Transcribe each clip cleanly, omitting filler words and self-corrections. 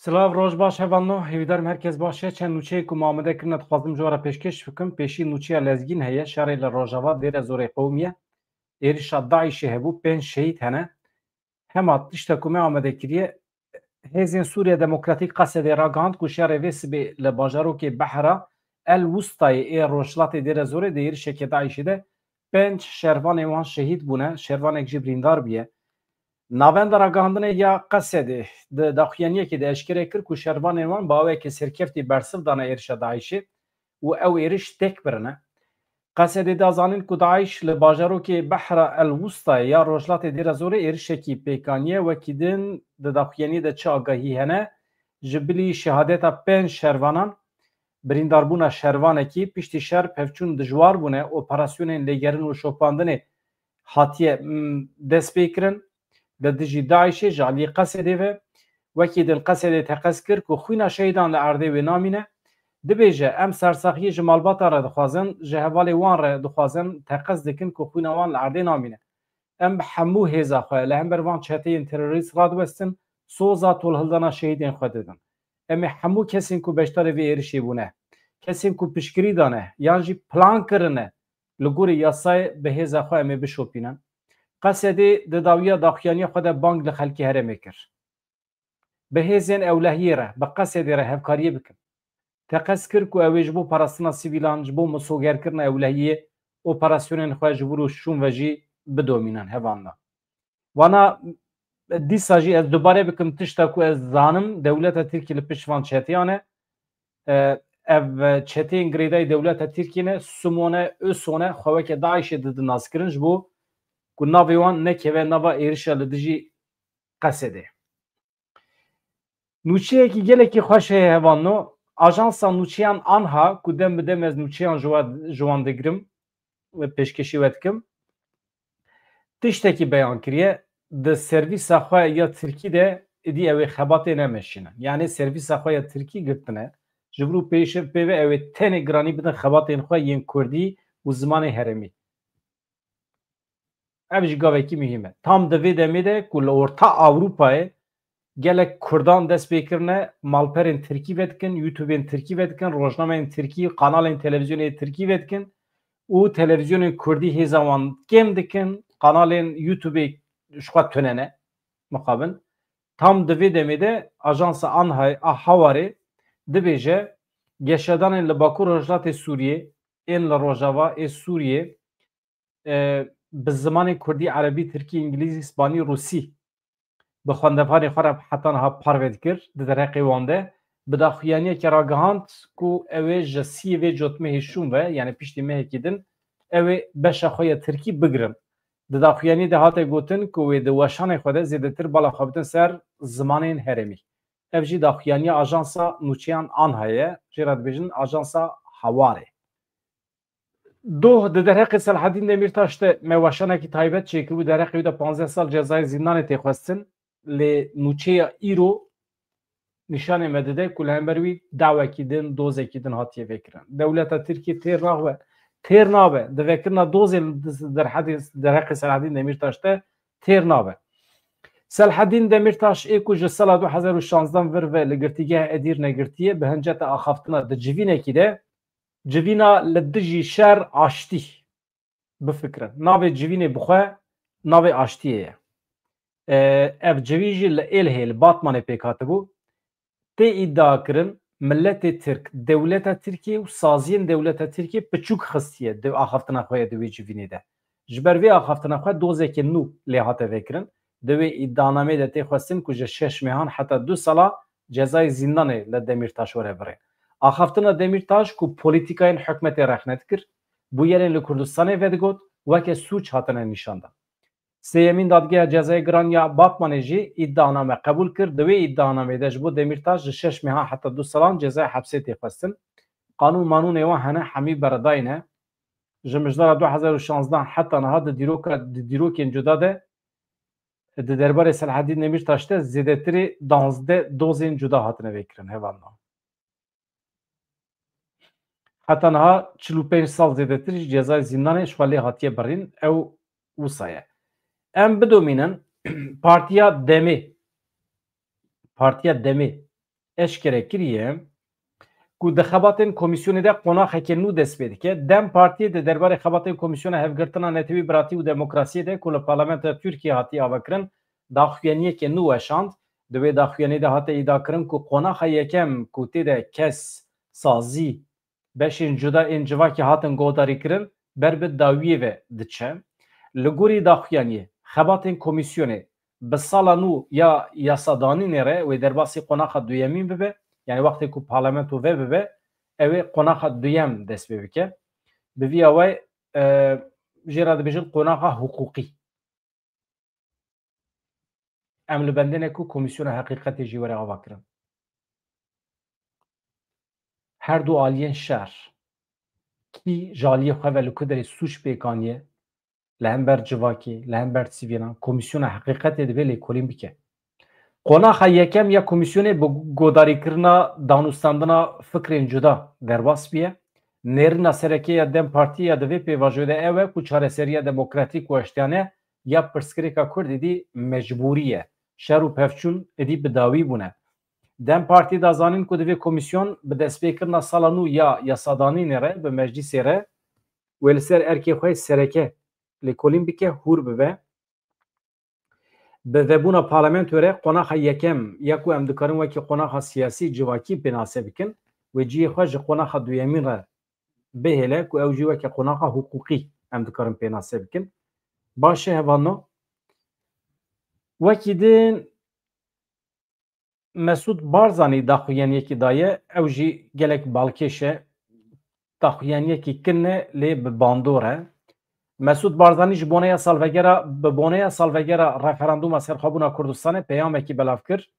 Silav roj baş hevanno hevdar merkez başe çen nûçeyê ku mamede kirine dixwazim ji wara pêşkêş bikim pêşî nûçeya lezgîn heye şerê li Rojava dêre zorê qewmiye êrişa Daişê hebû 5 şehîd hene hema tiştek ku me amade kiriye hêzên Sûriya Demokratîk Qesedê ragihand ku şerê vê sibê li bajarokê Behra El Wustayê ê rojhilatê dêre zorê di êrişekê Daişê de 5 şervanên wan şehîd bûne şervanek jî birîndar bûye. Navenda ragihandinê ya Qesedê di daxuyaniyekê de eşkere kir ku şervanên wan bawekê serkeftî bersiv dane êrişa Daişê û ew êriş têk birine. Qesedê de zanîn ku Daîş li bajarokê Behra El Wustayê ya rojhilatê dêre zorê êrişekî pêkaniye wekî din di daxuyaniyê de çi agahî hene ji bilî şehadeta 5 şervanan birîndarbûna şervanekî piştî şer pevçûn dijwar bûne operasyonên lêgerin û şopandinê hatiye dest pê kirin di dijî Daişê ji aliyê Qesedê ve wekî din Qesedê teqez kir ku xwîna şehîdan li erdê wê namîne dibêje em sersaxiyê ji malbata re dixwazin ji hevalê wan re dixwazin teqez dikin ku xwîna wan li erdê namîne. Em bi hemû hêza xwe li hember van çeteyên terorîst radwestin soza tolhildana şehîdên xwe didin. Em ê hemû kesên ku beşdarê vê êrişê bûne kesên ku piştgirî dane yan jî plan kirine li gorî yasayê bi hêza xwe em ê bişopînin. Qesedê di dawiya daxuyaniya xwe de bang li xelkê herêmê kir. Bi hêzên ewlehiyê re bi Qesedê re hevkariyê bikin. Teqez kir ku ew ê ji bo parastina sivîlan ji bo misogerkirina ewlehiyê operasyonên xwe ji vir û şûn ve jî bidomînin hevanla. Wana dîsa jî ez dubarê bikim tişta ku ez zanim dewleta Tirkiye li pişt van çeteyan e ev çeteyên girêdayî dewleta Tirkiye ne Simone Öson'e xweweke Daişê didin naskirin ji bo ku navê wan nekeve nava êrişa li dijî Qesedê. Nûçeyekî gelekî xweş heye hevanno Ajansa nûçeyan Anha ku dem bi dem ez nûçeyan ji wan digirim pêşkêşî we dikim tiştekî beyan kiriye di servîsa xwe ya Tirkî de êdî ew ê xebatê nemeşînin. Yani servîsa xwe ya Tirkî girtine ji vir û pêşiv pêve ew ê tenê giranî bidin xebatên xwe yên Kurdî û zimanê herêmî. Ev jî gavekî mühîm e. Tam di vê demê de ku li Orta Ewropayê gelek Kurdan dest pê kirine malperên Tirkî vedikin, YouTubeên Tirkî vedikin, rojnameyên Tirkî, kanalên televizyonê Tirkî vedikin û televizyonên Kurdî hêza wan kêm dikin, kanalên YouTubeê ji xwe tunene mixabin. Tam di vê demê de Ajansa Anha Hawarê dibêje geşedanên li Bakur Rojhilatê Sûriyê ên li Rojava ê Sûriyê bi zimanê Kurdî, Erebî, Tirkî, İngilîzî, Spanî, Rûsî bi xwendevanê xwe re heta niha parve dikir di dereqê wan de bi daxuyaniyekê ragihand ku ew ê ji siyê vê cotmehê şûn ve yani piştî mehekî din ew ê beşa xwe ya Tirkî bigirin. Di daxuyaniyê de hate gotin ku wê di weşanê xwe de zêdetir bala xwe bitin ser zimanên herêmî. Ev jî daxuyaniya Ajansa nûçeyan Anha ye jê re dibêjin Ajansa Hawarê. Doh di derheqê Selhedîn Demirtaş de me weşanekî taybet çêkiribû derheqê de 15 sal cezayê zîndanê tê xwestin lê nûçeya îro nîşanê me dide ku li hember wî dawekî din dozekî din hatiye vekirin. Dewleta Tirkiye têr nabe di vekirina dozê derheqê Selhedîn Demirtaş de têr nabe. Selhedîn Demirtaş ê ku ji sala 2016 vir ve li girtîgeha Edirne girtiye bi hinceta axaftina di civînekî de civîna li dijî şer aştî bifikirin. Navê civînê bixwe navê aştiyê ye. Ev civîn jî li Êlihê li Batmanê pêk hatibû tê îdia kirin milletê Tirk, dewleta Tirkiye û saziyên dewleta Tirkiye piçûk xistiye di axaftina xwe ya di wê civînê de. Ji ber vê axaftina xwe dozekê nû lê hate vekirin. Di wê îdianamê de tê xwestin ku ji 6 mehan heta 2 sala cezayê zîndanê li Demirtaş were bire. Axaftina Demirtaş ku polîtikayên hikûmetê rexne dikir, bûyerên li Kurdistanê vedigot weke sûç hatine nîşandan. Sêyemîn dadgeha cezayê giran ya Batmanê jî îdianame qebûl kir. Di wê îdianamê de ji bo Demirtaş ji 6 mehan heta 2 salan cezaya hepsê tê xwestin. Qanûn manûnê wan hene hemî beredayî ne. Ji mijdara 2016 heta niha di dîrokên cuda de di derbarê Selhedîn Demirtaş de zêdetirê 12 dozên cuda hatine vekirin hevanna. Heta niha 45 sal zêdetir jî cezayê zîndanê ji xwe lê hatiye birîn ew wisa ye. Em bidomînin Partiya Demê eşkere kiriye ku di xebatên komisyonê de qonaxeke nû dest pê dike. Dem Partiyê de derbarê xebatên komisyona hevgirtina Netewî Biratî û Demokrasiyê de ku li Parlamentoya Tirkiye hatiye avekirin daxuyaniyekê nû weşand. Di wê daxuyanî de hate îdakirin ku qonaxa yekem ku tê de kes sazî beşên cuda ên civakê hatin guhdarîkirin ber bi dawiyê ve diçe. Li gorî daxuyaniyê xebatên komisyonê bi sala nû ya yasadanînê re wê derbasî qonaxa duyemîn bibe. Yani wextê ku parlamento ve bibe ew ê qonaxa duyem dest pê bike. Bi vî away jê re dibêjin qonaxa hiqûqî. Em li bendê ku komisyona heqîqetê jî were ava kirin. Her du aliyên şer kî ji aliyê xwe ve li ku derê sûç pêkaniye li hember civakê, li hember sivînan komisyona heqîqetê dibe lêkolîn bike. Qonaxa yekem ya komisyonê bi guhdarîkirina danûstandina fikrên cuda derbas bîye. Nêrîna serekê ya Dem Partî ya di vê pêvajoyê de ew e ku çareseriya demokratîk û eştiyane ya pirsgirêka Kurd êdî mecbûrî ye. Şer û pevçûn êdî bi dawî bûne. Dem Partî da zanin ku di vê komisyon bi destpêkirina sala nû ya yasadanînê re bi meclîsê re wê li ser erkê xwe sereke lêkolîn bike hûr bibe. Bi vebûna parlamentoyê re qonaxa yekem ya ku em dikarin wekî qonaxa siyasî civakî pênasê bikin wê ciyê xwe ji qonaxa duyemîn re bihêle ku ew jî weke qonaxa hiqûqî em dikarin pênasê bikin. Baş e hevano wekî din Mesûd Barzanî daxuyaniyekî daye ew jî gelek balkêş e daxuyaniyekî kin e lê bi bandor e. Mesûd Barzanî ji boneya salvegera referandûma serxwebûna Kurdistanê peyamekî belav kir.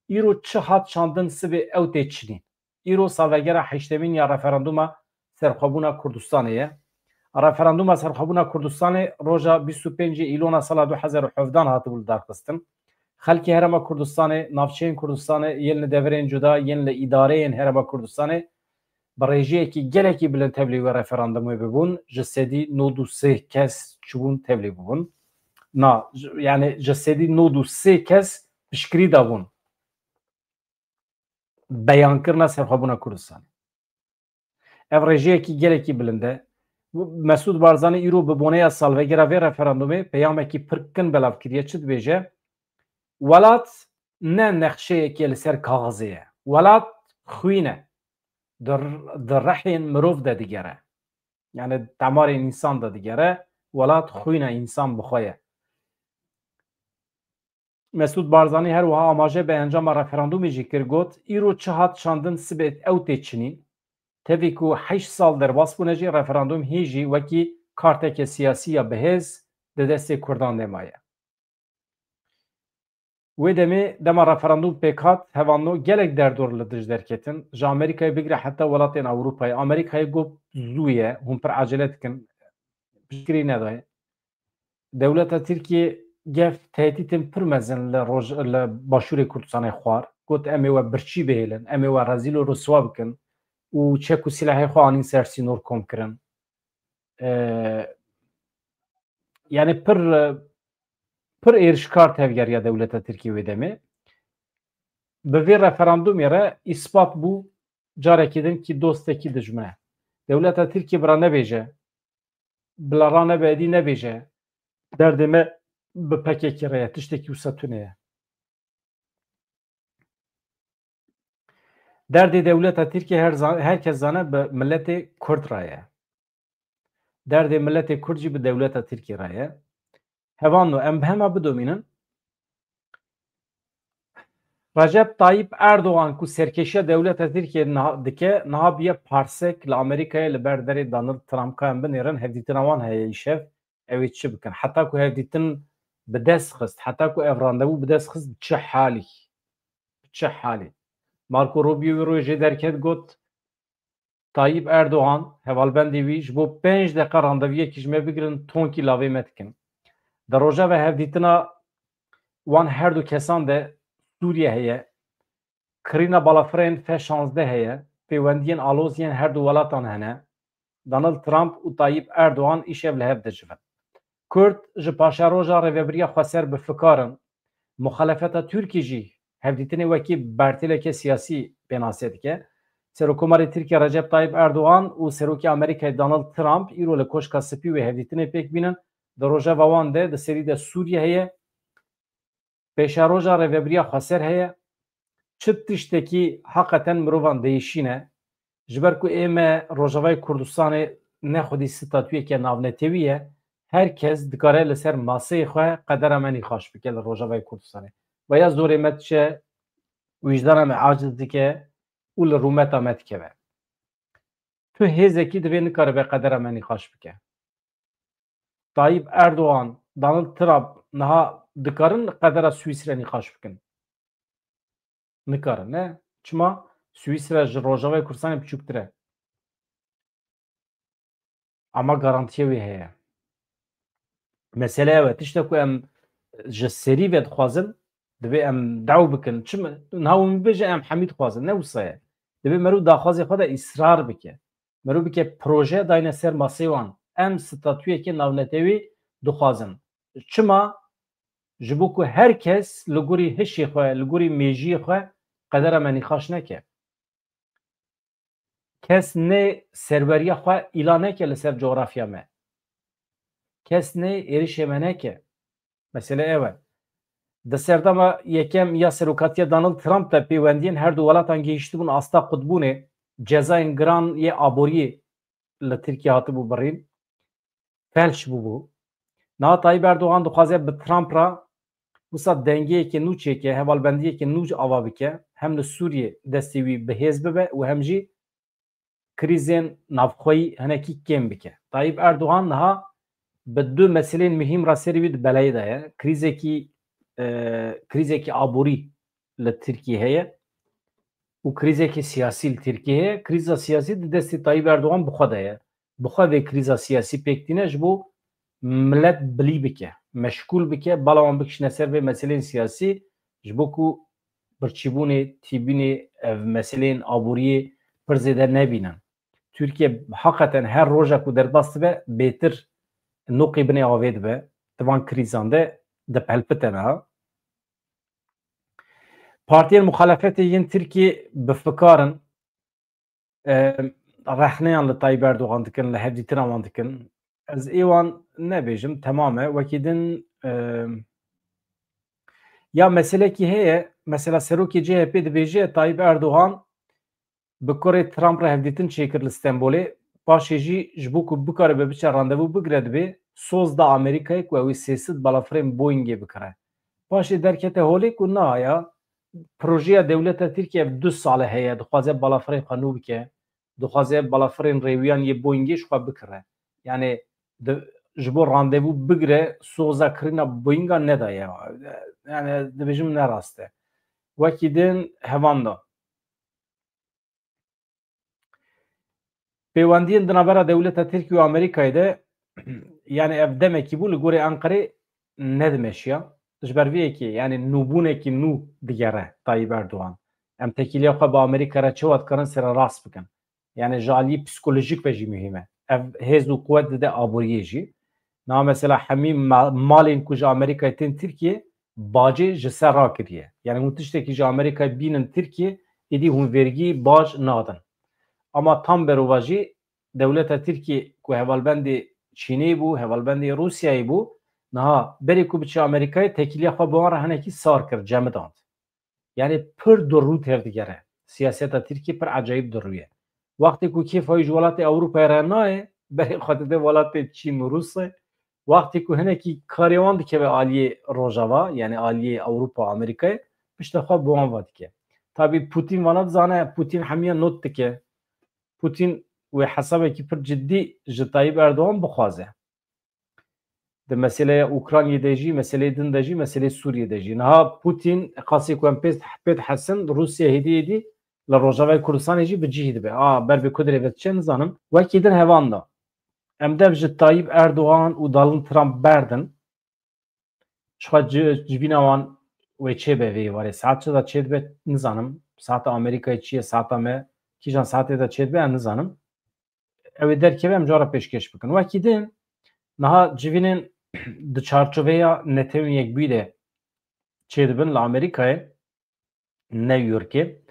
Îro çi hat çandin sibê ew tê çinîn. Îro salvegera heştemîn ya referandûma serxwebûna Kurdistanê ye. Referandûma serxwebûna Kurdistanê roja 25 îlona sala 2017 hatibû li darxistin. Xelkê Herêma Kurdistanê, navçeyên Kurdistanê yên li deverên cuda yên li îdareyên Herêma Kurdistanê bi rêjiyekî gelekî bilind tevlî wê referandumê bibûn ji sedî 93 kes çûbûn tevlî bibûn. Na yani ji sedî 93 kes piştgirî dabûn beyankirina serxwebûna Kurdistanê. Ev rêjiyekî gelekî bilind e. Mesûd Barzanî îro bi boneya salvegera vê referandumê peyamekî pir kin belav kiriye çi dibêje? Welat ne nexşeyekê li ser kaxizê ye. Welat xwîn e. Di rehên mirov de digere. Yani temarên însan de digere. Welat xwîn e însan bixwe ye. Mesûd Barzanî her wiha amaje bi encama referandûmê jî kir got îro çi hat çandin sibê ew tê çinîn. Tevî ku 8 sal derbas bûne jî referandûm hîn jî wekî karteke siyasî ya bihêz di destê Kurdan nemaye. Wê demê dema referandûm pêk hat hevano gelek derdor li dij derketin. Ji Amerîkayê bigire heta welatên Ewropayê. Amerîkayê got zû ye hûn pir acele dikin. Piştgirî nedaye. Dewleta Tirkiye gev tehdîtên pir mezin li başûrê Kurdistanê xwar. Got em ê we birçî bihêlin, em ê we rezîl û riswa bikin û çek û silahê xwe anîn ser sînor kom kirin. Yani pir êrişkar tevgeriya dewleta Tirkiye wê demê. Bi vê referandûmê re îspat bû carekî din kî dostekî dijmin e. Dewleta Tirkiye bira nebêje, bila ranebedî nebêje, derdê me bi PKK re ye, tiştekî wisa tune ye. Derdê dewleta Tirkiye herkes zane bi milletê Kurd re ye. Derdê milletê Kurd jî bi dewleta Tirkiye re ye. Hevano em hema bidomînin Recep Tayyip Erdoğan ku serkeşiya dewleta Tirkiye dike niha biye parsek li Amerîkayê li ber derê Donald Trump'a em binêrin hevdîtina wan heye îşev ew ê çi bikin. Heta ku hevdîtin bi dest xist, heta ku ev randevû bi dest xist çi halî. Çi halî. Marco Rubio rojê derket got Tayyip Erdoğan hevalbendê wî ji bo 5 deqa randeviyekî ji me bigirin tonkî lavê me dikin. Di roja ve hevdîtina wan her du kesan de Sûriye heye, kirîna balafirên F-16 heye, pêwendiyên aloziyên her du welatan hene. Donald Trump û Tayyip Erdoğan îşev li hev dicivin. Kurd ji paşa roja rêveberiya xweser bi fikarin, muxalefeta Tirkî jî hevdîtinê wekî bertêleke siyasî penasê dike. Serokkomarê Tirkiye Recep Tayyip Erdoğan û Serokê Amerîkayê Donald Trump îro li koşka spî wê hevdîtinê pêk bînin. Di rojeva wan de di serî de Sûriye heye. Pêşaroja rêveberiya Xweser heye. Çi tiştekî heqeten mirovan değişîne. Ji ber ku ême Rojavayê Kurdistanê nexwedî statûyeke navnetewî ye, herkes dikare li ser maseyê xwe qedera me nîxaş bike li Rojavayê Kurdistanê. Veya zorê me diçe, wîcdana me aciz dike û li rûmeta me dikeve. Tu hêzekî divê nikaribe qedera me nîxaş bike. Tayyip Erdoğan, Donald Trump niha dikarin qedera Swîsre nîxaş bikin. Nikarin ne? Çima Swîsre ji Rojavayê Kurdistanê biçûktir e. Ama garantiye wê heye. Mesele ew e, tiştek ku em ji serî ve dixwazin, divê em dew bikin. Çi niha min bêje em hemî dixwazin, ne wisa ye. Divê merû daxwazê xwe de îsrar bike. Merû bike proje dayne ser masê wan. Em statûyekê navnetewî dixwazin. Çima? Ji bo ku herkes li gorî hişê xwe, li gorî mêjiyê xwe qedera me nîxaş neke. Kes ne serweriya xwe îlan neke li ser coğrafya me. Kes ne êrişê me neke. Mesele ew e. Di serdama yekem ya serokatiya Donald Trump de pêwendiyên her du welatan gihîştibûn asta qutbûnê, cezayên giran yê aboriyê li Tirkiye hatibû birîn. Felç bûbû. Niha Tayyip Erdoğan dixwaze bi Trump ra wisa dengeyekê nû çêke, hevalbendiyekê nû ava bike, hem li Sûriye destê wî bihêz bibe û hem jî krîzên navxweyî hinekî kêm bike. Tayyip Erdoğan niha bi du meselên mihîm ra serî wî di belayê de ye. Krîzekî aborî li Tirkiye heye û krîzekî siyasî li Tirkiye heye. Krîza siyasî di destê Tayyip Erdoğan bi xwe de ye. Bi xwe vê krîza siyasî pêktîne ji bo millet bilî bike, meşgûl bike, bala wan bikişine ser vê meselên siyasî ji bo ku birçîbûnê, tîbînê ev meselên aboriyê pir zêde nebînin. Türkiye heqeten her roja ku derbas dibe bêtir noqê binê avê dibe. Di van krîzan de dipelpite niha. Partiyên muxalefetê yên Tirkiye bi fikarin rehneyan li Tayyip Erdoğan dikin, li hevdîtina wan dikin. Ez ê wan nebêjim temame wekî din ya meselekî heye, mesela serokê CHP dibêje Tayyip Erdoğan bi kurê Trump re hevdîtin çêkir li Stenbolê, paşê jî ji bo ku bikaribe biçe randevû bigire dibê soz da Amerîkayê ku ew ê sêsit balafirên Boeingê bikire. Paşê derkete holê ku na ya projeya dewleta Tirkiye 2 sale heye, dixwaze balafirên xwe nû bike, dixwaze balafirên rêwiyan yê Boeingê ji xwe bikire. Yani ji bo randevû bigire soza kirina Boeinga nedaye. Yani dibêjim ne rast e. Wekî din hevan da. Pêwendiyên di navbera dewleta Tirkiye û Amerîkayê de yani ev demekî bû li gorî Enqerê nedimeşiya. Ji ber vê yekê yani nûbûnekî nû digere Tayyip Erdoğan. Em tekîliya xwe bi Amerîka re çawa dikarin sera rast bikin. Yani ji aliyî psikolojik ve jî mühîm e. Ev hêz û quwet dide aboriyê jî. Na mesela hemî malên ku ji Amerîkayê tên Tirkiye bacê ji ser rakiriye. Yani hûn tiştekî ji Amerîkayê bînin Tirkiye êdî hûn vergî bac nadin. Ama tam berova jî dewleta Tirkiye ku hevalbendê Çînê bû, hevalbendê Rûsyayê bû, niha berê ku biçe Amerîkayê tekîliya xwe bi wan re hinekî sar kir, cemidand. Yani pir dirû tevdigere. Siyaseta Tirkiye pir ecayîb dirûye. Wextê ku kêfa wî ji welatê Ewropayê re nayê, berê xwe dide welatê Çîn û Rûsê. Wextê ku hinekî karê wan dikeve aliyê Rojava, yani aliyê Ewropa Amerîkayê, pişta xwe bi wan ve dike. Tabii Putin vana dizane, Putin hemiya not dike. Putin wê hesabekî pir ciddî ji Tayyip Erdoğan bixwaze. Di meseleya Ukraynayê de jî, meseleyê din de jî, meseleyê Sûriyê de jî. Niha Putin qasî ku em pê dihesin, Rûsya hêdî êdî li Rojavayê Kurdistanê jî bi cihê dibe. Ber vê Kudrê ve diçe nizanim. Wekî din hevan da. Em dev ji Tayyip Erdoğan û Donald Trump berdin. Ji xwe civîna wan wê çêbe vê warê. Saet çi da çê dibe nizanim. Saeta Amerîkayê çi ye, saeta me kîjan saetê da çê dibe em nizanim. Ew ê derkeve em cara pêşkeş bikin. Wekî din niha civînên di çarçoveya netewên yekbûyî de çê dibin li Amerîkayê, New Yorkê.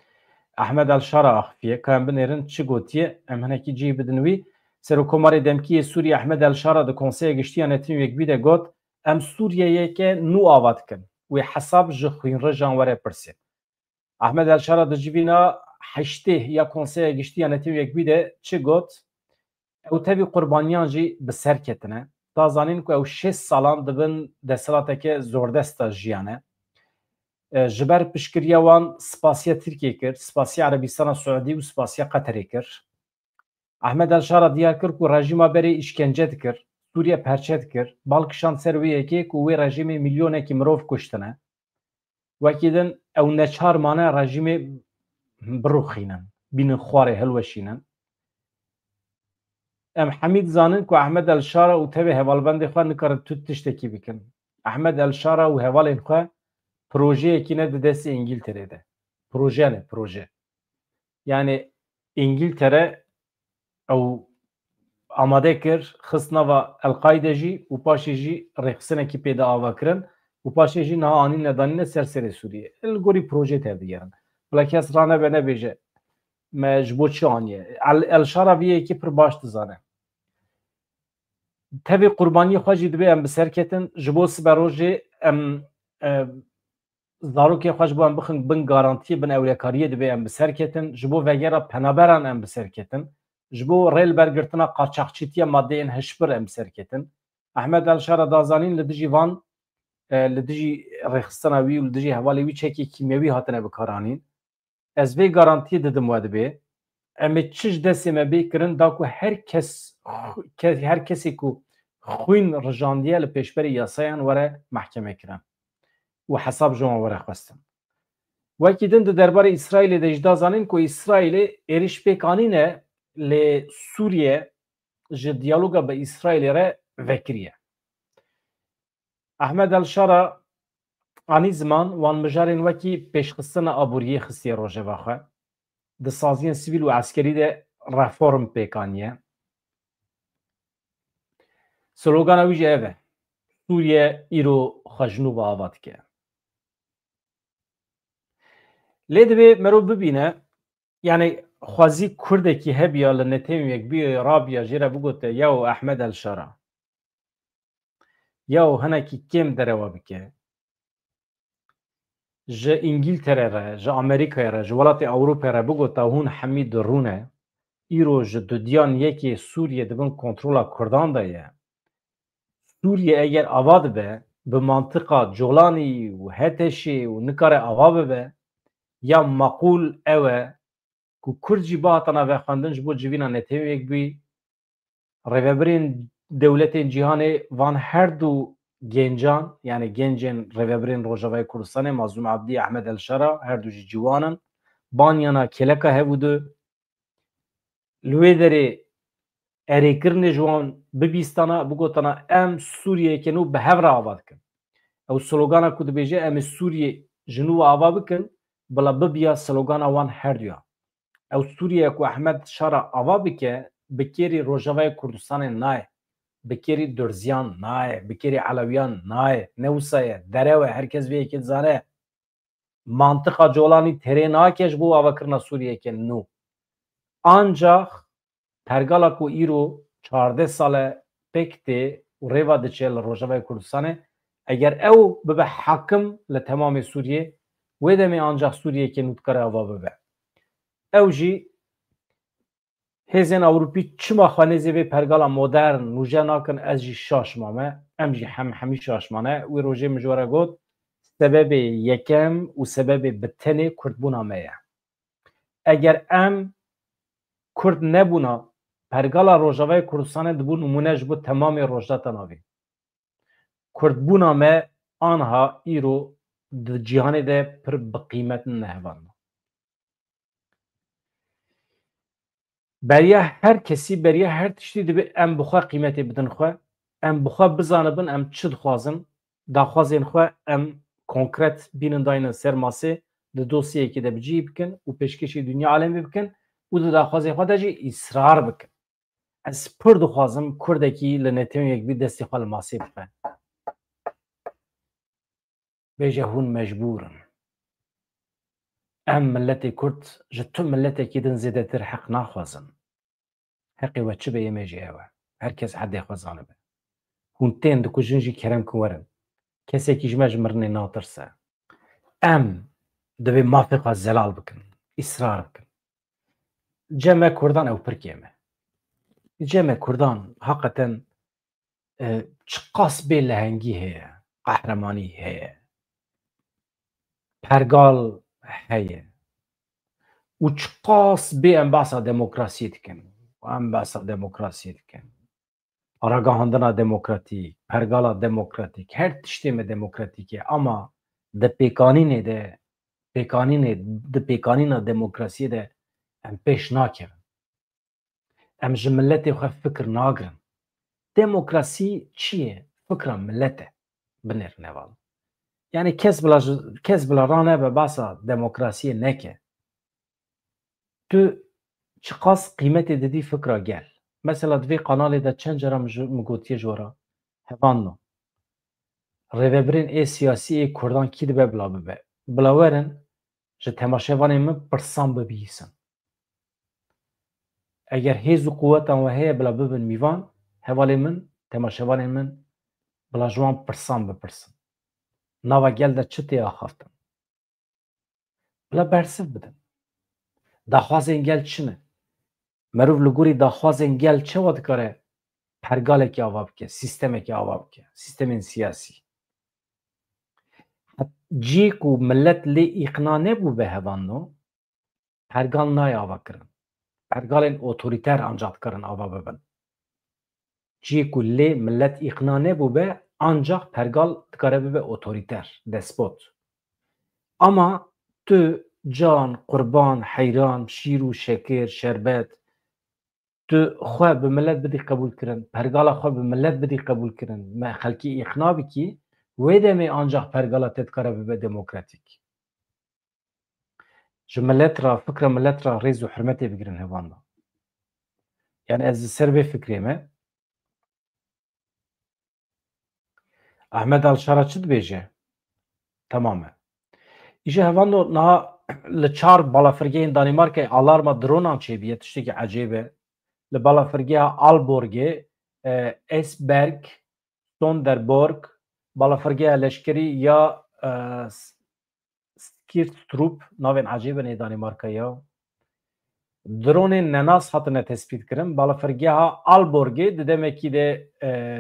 Ahmed El-Şara axfiye kan binerin çi gotiye em hinekî cih bidin wî Serokkomarê Demkiyê Sûriye Ahmed El-Şara di Konseya Giştiya Netînûyek de got em Sûriyeyeke nû ava dikin wê hesab ji xwînrejan were pirsê. Ahmed El-Şara di civîna heştê ya Konseya Giştiya Netînûyek de çi got ew tevî qurbaniyan jî bi ser ketine. Da zanîn ku ew 6 salan dibin desthilateke zordesta jiyan e. Ji ber piştgiriya wan spasiya Tirkiye kir, spasiya Erebistana Siûdî û spasiya Qeterê kir. Ahmed El-Şara diyar kir ku rejîma berê îşkence dikir, Sûriye perçe dikir, balkişand ser wê yekê ku wê rejîmê milyonekî mirov kuştine. Wekî din ew neçar mane rejîmê birûxînin, bînin xwarê hilweşînin. Em hemî dizanin ku Ahmed El-Şara û tevê hevalbendê xwe nikarin tu tiştekî bikin. Ahmed El-Şara û hevalên xwe projeyekî ne di destê İngîlterê de. Proje ne? Proje. Yani İngîltere ew amade kir xistnava El-Qaide jî û paşê jî rêxistinekî pê de ava kirin û paşê jî niha anîn nedanîne ser serê Sûriyê. Li gorî proje tev digerin. Bila kes ranebe nebêje me ji bo çi aniye. El-Şara vî yekî pir baş dizane. Tevê qurbaniyê xwe jî dibe em bi ser ketin ji bo siberojê em zarokê xwe ji bo em bixin bin garantiyê bin ewlekariyê dibe em bi ser ketin ji bo vegera penaberan em bi ser ketin ji bo rêlbergirtina qaçaxçîtiya maddeyên hişbir em bi ser ketin. Ahmed El-Şara da zanîn li dijî van li dijî rêxistina wî û li dijî hevalê wî çekê kîmyewî hatine bikaranîn. Ez vê garantiyê didim we dibe em ê çi ji destê me bê kirin da ku her kesê ku xwîn rijandiye li pêşberî yasayan were mehkeme kirin û hesab ji wan were xwestin. Wekî din di derbarê İsraîlê de jî da zanîn ku İsraîlê êriş pêk anîne lê Sûriye ji diyaloga bi İsraîlê re vekiriye. Ahmed El-Şara anî ziman wan mijarên wekî pêşxistina aboriyê xistiye rojeva xwe. Di saziyên sivîl û eskerî de reform pêk aniye. Slogana wî jî ev e. Sûriye îro xwe ji nû ava dike. Lê divê mirov bibîne yani xwezî Kurdekî hebiya li Netewîyek bîye rabiya jê re bigote yew Ahmed El-Şara yew hinekî kêm derewa bike ji İngîltere re ji Amerîkayê re ji welatê Ewropayê re bigota hûn hemî di rûne îro ji dudiyan yekê Sûriye dibin kontrola Kurdan de ye. Sûriye eger ava dibe bi mantıqa Colanî û Heteşê û nikare ava bibe ya maqûl ew e ku Kurd jî bihatine vexwendin ji bo civîna Netewîyek bî rêveberên dewletên cîhanê van her du gencan yani gencên rêveberên Rojavayê Kurdistanê Mazlûm Ebdî, Ahmed El-Şara her du jî ciwan in banyana keleka hebû du li wê derê erêkirinê ji wan bibîstana bigotana em Sûriyeyeke nû bi hev re ava dikin. Ew slogana ku dibêje em ê Sûriye ji nû ava bikin bila bibiya slogana wan her duya. Ew Sûriye ku Ahmed Şara ava bike bi kêrî Rojavayê Kurdistanê nayê, bi kêrî Durziyan nayê, bi kêrî Elewiyan nayê, ne wisa ye, derew e, herkes vê yekê dizane. Mantıqa Colanî terê nake ji bo avakirina Sûriyeke nû. Ancak pergala ku îro 14 sale pêk tê û rêva diçe li Rojavayê Kurdistanê eger ew bibe hekim li temamê Sûriyê wê demê ancak Sûriyeke nû dikare ava bibe. Ew jî hêzên Ewropî çima xwe nêzê vê pergala modern nûje nakin ez jî şaşmame em jî hemî şaşmane wê rojê min ji we re got sebebê yekem û sebebê bi tenê Kurdbûna me ye. Eger em Kurd nebûna pergala Rojavayê Kurdistanê dibû numûne ji bo temamê rojdata navê. Kurdbûna me anha îro di cîhanê de pir biqîmetin nehevand. Beriya her kesî beriya her tiştî dibe em bi xwe qîmetê bidin xwe, em bi xwe bizanibin em çi dixwazin, daxwazên xwe em konkret bînin dayînin ser masê di dosyeyekê de bicî bikin û pêşkêşî dunya alemê bikin û di daxwazê xwe de jî îsrar bikin. Ez pir dixwazim Kurdekî li Netewîyek bî destê xwe li masê bixe. Bêje hûn mecbûr in. ام ملت کرد جتو ملت کدن زیده تر حق نخوازن حقی و چه به یمجی اوه هر کس حد خوازانه به هون تین دکو جنجی کرم کورن کسی که جمع جمرنی ناترسه ام دبی مافقه زلال بکن اصرار بکن جمع کردان او پرکیمه جمع کردان حقیقتا چقاس به لهنگی هیه قهرمانی هیه پرگال هیه و چقاس به ام باسا دموکراسی دکن و ام باسا دموکراسی دکن آراگاهاندنا دموکراتیک پرگالا دموکراتیک هر تشتیم دموکراتیکه اما ده پیکانین دموکراسی ده ام پیش ناکرن ام جملت خو فکر ناگرن دموکراسی چیه؟ فکر ملته بنر نوال یعنی کس بلا رانه به باسا دموکراسی نکه تو چقاس قیمت دیدی فکر گل مثلا دوی قنالی ده چند جرا مگوتیه جورا هفانو ریوبرین ای سیاسی ای کردان کی دبه بلا ببه بلا ورن جه تماشوانی من پرسان ببیسن اگر هیز و قوتان و هی بلا ببن میوان هوالی من تماشوانی من بلا جوان پرسان بپرسن ناوا گل ده چه آخافتن بلا برسف بدن داخواز این گل چنه مروف لگوری داخواز این گل چه واد کاره پرگاله که آواب که سیستمه که آواب که سیستم سیاسی جی کو ملت لی اقنا نبو به هوانو پرگال نای آوا کرن پرگالین اوتوریتر انجاد کرن آوا ببن جی کو لی ملت اقنا نبو به ancak pergal dikare bibe otoriter, despot. Ama tu can, qurban, heyran, şîr û şekir, şerbet tu xwe bi millet bidî qebûl kirin, pergala xwe bi millet bidî qebûl kirin, me xelkî îxna bikî, wê demê ancak pergala te dikare bibe demokratîk. Ji millet ra, fikra millet ra rêz û hurmetê bigirin hevan da. Yani ez li ser vê fikrê me Ahmed Alşara çi dibêje? Tamam e. İşte hevan da niha li çar balafirgehên Danîmarkayê alarma dronan çêbiye tiştekî ecêb e. Li balafirgeha Aalborgê, Esbjerg, Sonderborg, balafirgeha leşkerî ya Skrydstrup, navên ecêb in ê Danîmarkayê. Dronên nenas hatine tespît kirin. Balafirgeha Aalborgê di demekî de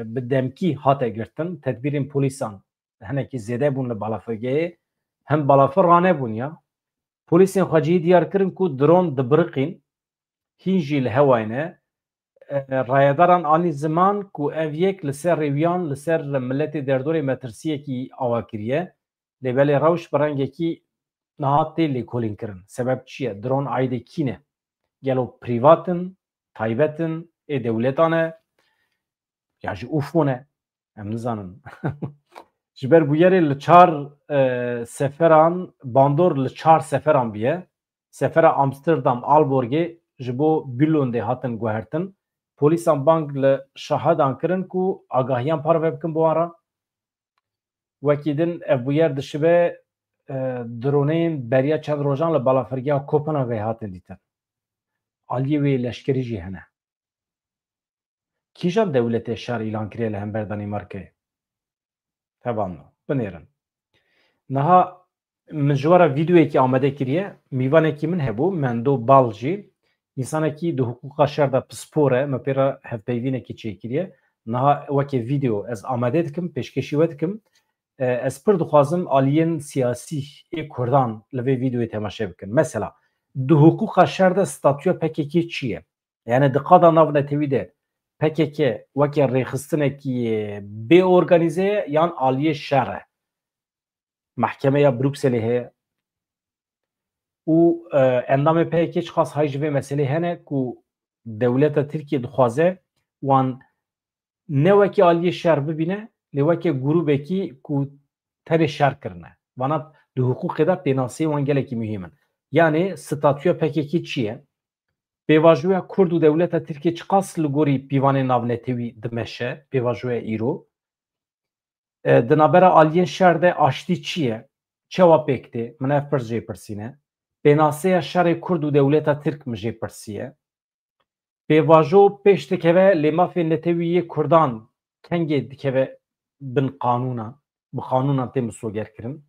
bi demkî hate girtin. Tedbîrên polîsan hinekî zêde bûn li balafirgehê. Hem balafir ranebûn ya. Polîsên xwecihî diyar kirin ku dron dibiriqîn. Hîn jî li hewayne. Rayedaran anî ziman ku ev yek li ser rêviyan li ser milletê derdorê metirsiyekî ava kiriye. Lêbelê rewş bi rengekî niha tê lêkolîn kirin. Sebeb çi ye? Dron aîdê kî ne? Gelo prîvat in, taybet in, ê dewletan e ya jî UFO ne? Em nizanin. Ji ber bûyerê li çar seferan bandor li çar seferan bûye. Sefera Amsterdam, Aalborgê ji bo Billundê hatin guhertin. Polîsan bang li şahedan kirin ku agahiyan parve bikin bo wan re. Wekî din ev bûyer dişibe dronên beriya çend rojan li balafirgeha Kopenhagê hatin dîtin. Aliyê wê leşkerî jî hene. Kîjan dewletê şer îlan kiriye li hember Danîmarkayê? Hevan binêrin. Niha min ji wara vîdyoyekî amade kiriye, mîvanekî min hebû, Mendo Bal jî, însanekî di hukûka şer de pispor e, me pê re hevpeyvînekî çêkiriye. Niha wekî vîdyo ez amade dikim, pêşkêşî we dikim. Ez pir dixwazim aliyên siyasî ê Kurdan li vê vîdyoyê temaşe bikin. Mesela, di hukûka şer de statûya PKK çi ye? Yani di qada nav netewî de PKK wekî rêxistinekî bê organîze ye yan aliyê şer e. Mahkemeya Brukselê heye û endamê PKK çiqas hay ji vê meselê hene ku dewleta Tirkiye dixwaze wan ne wekî aliyê şer bibîne lê wekî grûpekî ku terê şer kirine. Wana di hukûkê de pênasiyê wan gelekî mühîm in. Yani statûya PKK çi ye? Pêvajoya Kurd û dewleta Tirkiye çiqas li gorî pîvanê navnetewî dimeşe, pêvajoya îro. Di navbera aliyên şer de aştî çi ye? Çawa pêk tê? Min ev pir jê pirsîne. pênaseya şerê Kurd û dewleta Tirk min jê pirsiye. Pêvajo pêş dikeve lê mafên Netewî Kurdan kengê dikeve bin qanûnan, bi qanûnan tê misogerkirin.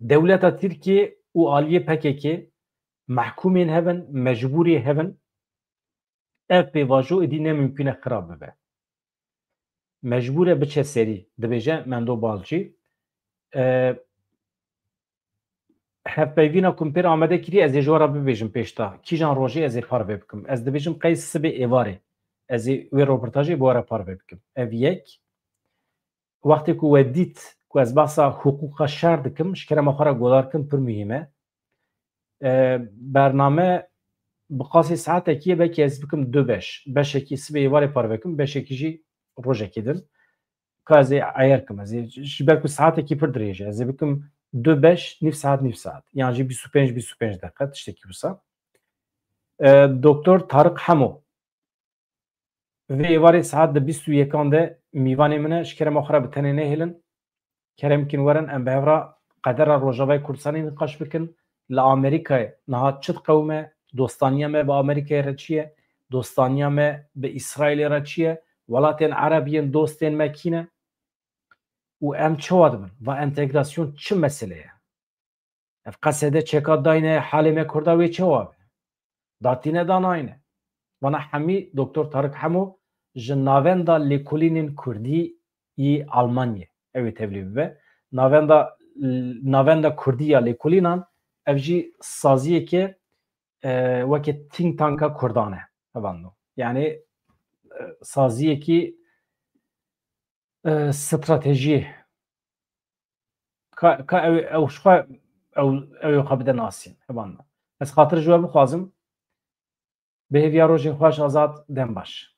Dewleta Tirkiye û aliyê PKK mehkûmên hebin, mecbûrê hebin. Ev pêvajo êdî nemimkün e xirab bibe. Mecbûr e biçe serî, dibêje Mendo Balcî. Hevpeyvîna ku pêr amade kirî ez ê ji we re bibêjim pêşta. Kîjan rojê ez ê parve bikim. Ez dibêjim qey sibê êvarê. Ez ê wê roportajê bi we re parve bikim. Ev yek. Wextê ku we dît ku ez behsa hukûqa şer dikim, ji kerema xwe re guhdarkirin pir muhîm e. Bername bi qasî saetekî ye belkî ez bikim du beş. Beşekî sibê êvarê parve bikim, beşekî jî rojekê din. Ka ez ê eyer kim. Ez ê ji ber ku saetekî pir dirêj e. Ez ê bikim 2-5 nîv saet. Yani jî 25 deqe tiştekî wisa. Doktor Tarık Hemo vê êvarê saet di 21 de mîvanê min e ji kerema xwe re bi tenê nehêlin. Keremkîn werin em bi hev re qedera Rojavayê Kurdistanê nîqaş bikin. Li Amerîkayê niha çi diqewime, dostaniya me bi Amerîkayê re çi ye, dostaniya me bi İsraîlê re çi ye, welatên Erebiyên dostên me kî ne? û em çawa dibin? Va entegrasyon çi mesele ye? Ev qesede çeka dayne halê me Kurda wê çawa be? Datîne da nayne. Vana hemî Doktor Tarık Hemo ji navenda lêkolînên Kurdî yê Almanyê ew ê tevlî bibe. Navenda Kurdî ya lêkolînan ev jî saziyekê wekî think tanka Kurdan e. Hevando. Yani saziyekî stratejî ka ew xwe ew xwe bide nasîn. Hevando. Ez xatir ji we bixwazim. Bi hêviya rojên xweş azad dem baş.